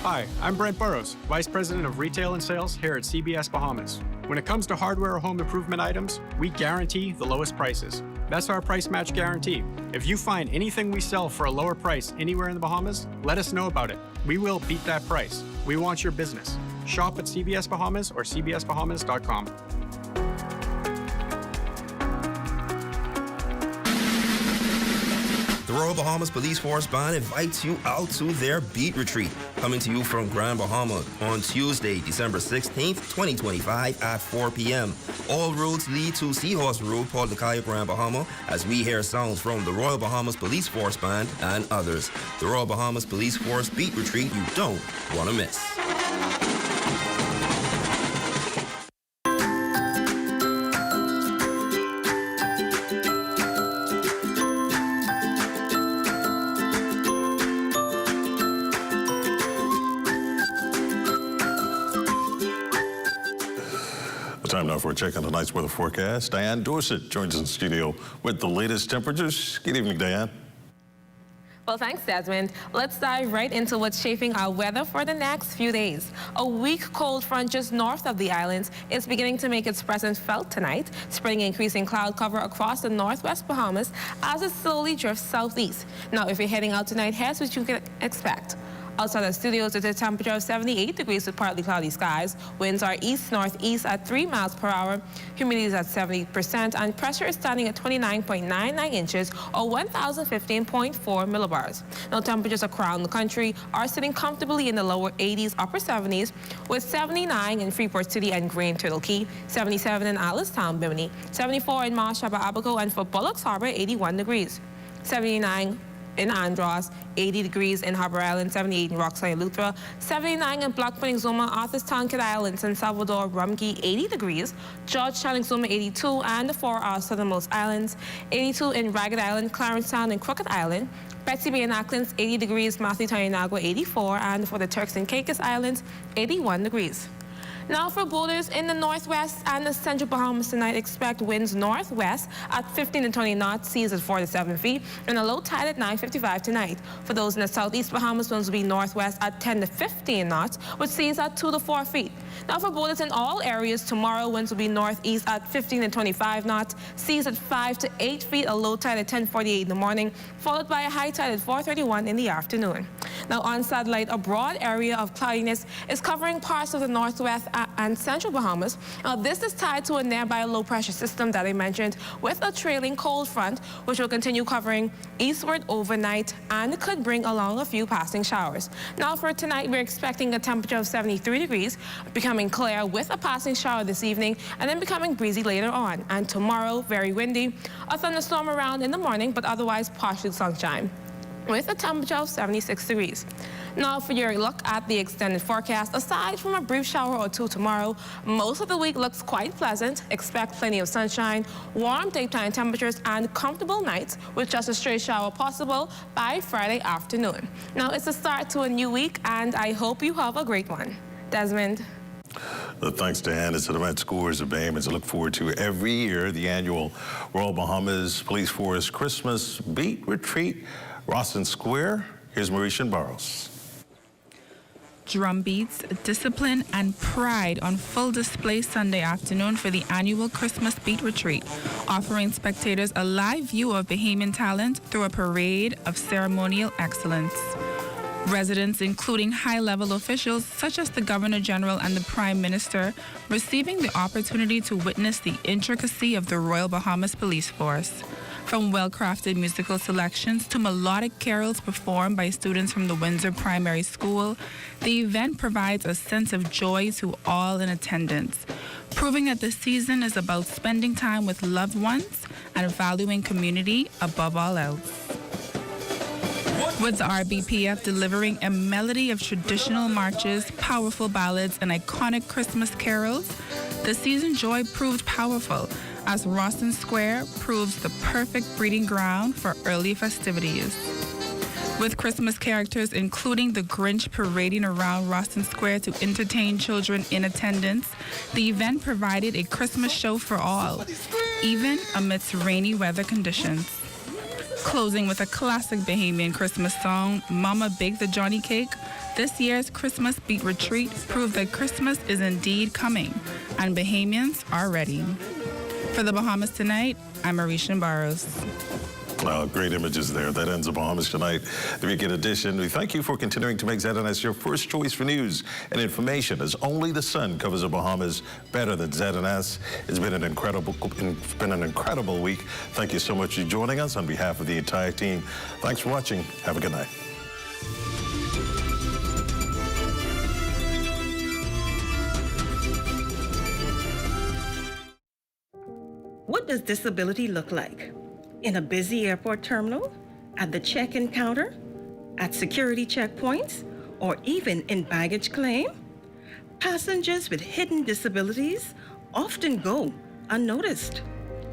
[SPEAKER 21] Hi, I'm Brent Burrows, Vice President of Retail and Sales here at CBS Bahamas. When it comes to hardware or home improvement items, we guarantee the lowest prices. That's our price match guarantee. If you find anything we sell for a lower price anywhere in the Bahamas, let us know about it. We will beat that price. We want your business. Shop at CBS Bahamas or cbsbahamas.com.
[SPEAKER 22] The Royal Bahamas Police Force Band invites you out to their beat retreat, coming to you from Grand Bahama on Tuesday, December 16th, 2025 at 4 p.m. All roads lead to Seahorse Road, Port Lucaya, Grand Bahama, as we hear sounds from the Royal Bahamas Police Force Band and others. The Royal Bahamas Police Force Beat Retreat you don't want to miss.
[SPEAKER 23] Time now for a check on tonight's weather forecast. Diane Dorsett joins us in the studio with the latest temperatures. Good evening, Diane.
[SPEAKER 28] Well, thanks, Desmond. Let's dive right into what's shaping our weather for the next few days. A weak cold front just north of the islands is beginning to make its presence felt tonight, spreading increasing cloud cover across the northwest Bahamas as it slowly drifts southeast. Now, if you're heading out tonight, here's what you can expect. Outside the studios, it's a temperature of 78 degrees with partly cloudy skies. Winds are east-northeast at 3 miles per hour. Humidity is at 70%, and pressure is standing at 29.99 inches, or 1,015.4 millibars. Now, temperatures around the country are sitting comfortably in the lower 80s, upper 70s, with 79 in Freeport City and Grand Turtle Key, 77 in Alistown, Bimini, 74 in Marsh Harbor, Abaco, and for Bullocks Harbor, 81 degrees, 79 in Andros, 80 degrees in Harbor Island, 78 in Roxbury and Eleuthera, 79 in Block Point, Exuma, Arthurstown, Kid Island, San Salvador, Rumkey, 80 degrees, Georgetown, Exuma, 82, and the 4 southernmost islands, 82 in Ragged Island, Clarencetown, and Crooked Island, Betsy Bay and Acklands, 80 degrees, Matthew, Trinagua, 84, and for the Turks and Caicos Islands, 81 degrees. Now for boaters in the northwest and the central Bahamas tonight, expect winds northwest at 15 to 20 knots, seas at 4 to 7 feet, and a low tide at 9:55 tonight. For those in the southeast Bahamas, winds will be northwest at 10 to 15 knots, with seas at 2 to 4 feet. Now for boaters in all areas, tomorrow winds will be northeast at 15 to 25 knots, seas at 5 to 8 feet, a low tide at 10:48 in the morning, followed by a high tide at 4:31 in the afternoon. Now on satellite, a broad area of cloudiness is covering parts of the northwest and central Bahamas. Now this is tied to a nearby low pressure system that I mentioned, with a trailing cold front, which will continue covering eastward overnight and could bring along a few passing showers. Now for tonight, we're expecting a temperature of 73 degrees, becoming clear with a passing shower this evening, and then becoming breezy later on. And tomorrow, very windy, a thunderstorm around in the morning, but otherwise partial sunshine, with a temperature of 76 degrees. Now for your look at the extended forecast, aside from a brief shower or two tomorrow, most of the week looks quite pleasant. Expect plenty of sunshine, warm daytime temperatures, and comfortable nights with just a stray shower possible by Friday afternoon. Now it's the start to a new week, and I hope you have a great one. Desmond.
[SPEAKER 23] Thanks to Anna. To the Met scores of Bahamians to look forward to every year, the annual Royal Bahamas Police Force Christmas Beat Retreat, Rawson Square. Here's Mauritian Barros.
[SPEAKER 2] Drumbeats, discipline, and pride on full display Sunday afternoon for the annual Christmas Beat Retreat, offering spectators a live view of Bahamian talent through a parade of ceremonial excellence. Residents, including high-level officials such as the Governor General and the Prime Minister, receiving the opportunity to witness the intricacy of the Royal Bahamas Police Force. From well-crafted musical selections to melodic carols performed by students from the Windsor Primary School, the event provides a sense of joy to all in attendance, proving that the season is about spending time with loved ones and valuing community above all else. With the RBPF delivering a melody of traditional marches, powerful ballads, and iconic Christmas carols, the season joy proved powerful, as Rawson Square proves the perfect breeding ground for early festivities. With Christmas characters including the Grinch parading around Rawson Square to entertain children in attendance, the event provided a Christmas show for all, even amidst rainy weather conditions. Closing with a classic Bahamian Christmas song, Mama Baked the Johnny Cake, this year's Christmas Beat Retreat proved that Christmas is indeed coming, and Bahamians are ready. For the Bahamas Tonight, I'm Mauritian Barros.
[SPEAKER 23] Great images there. That ends the Bahamas Tonight, the weekend edition. We thank you for continuing to make ZNS your first choice for news and information, as only the sun covers the Bahamas better than ZNS. It's been an incredible week. Thank you so much for joining us on behalf of the entire team. Thanks for watching. Have a good night.
[SPEAKER 5] What does disability look like? In a busy airport terminal, at the check-in counter, at security checkpoints, or even in baggage claim? Passengers with hidden disabilities often go unnoticed.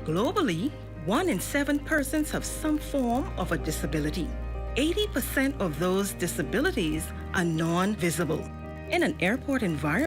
[SPEAKER 5] Globally, 1 in 7 persons have some form of a disability. 80% of those disabilities are non-visible. In an airport environment,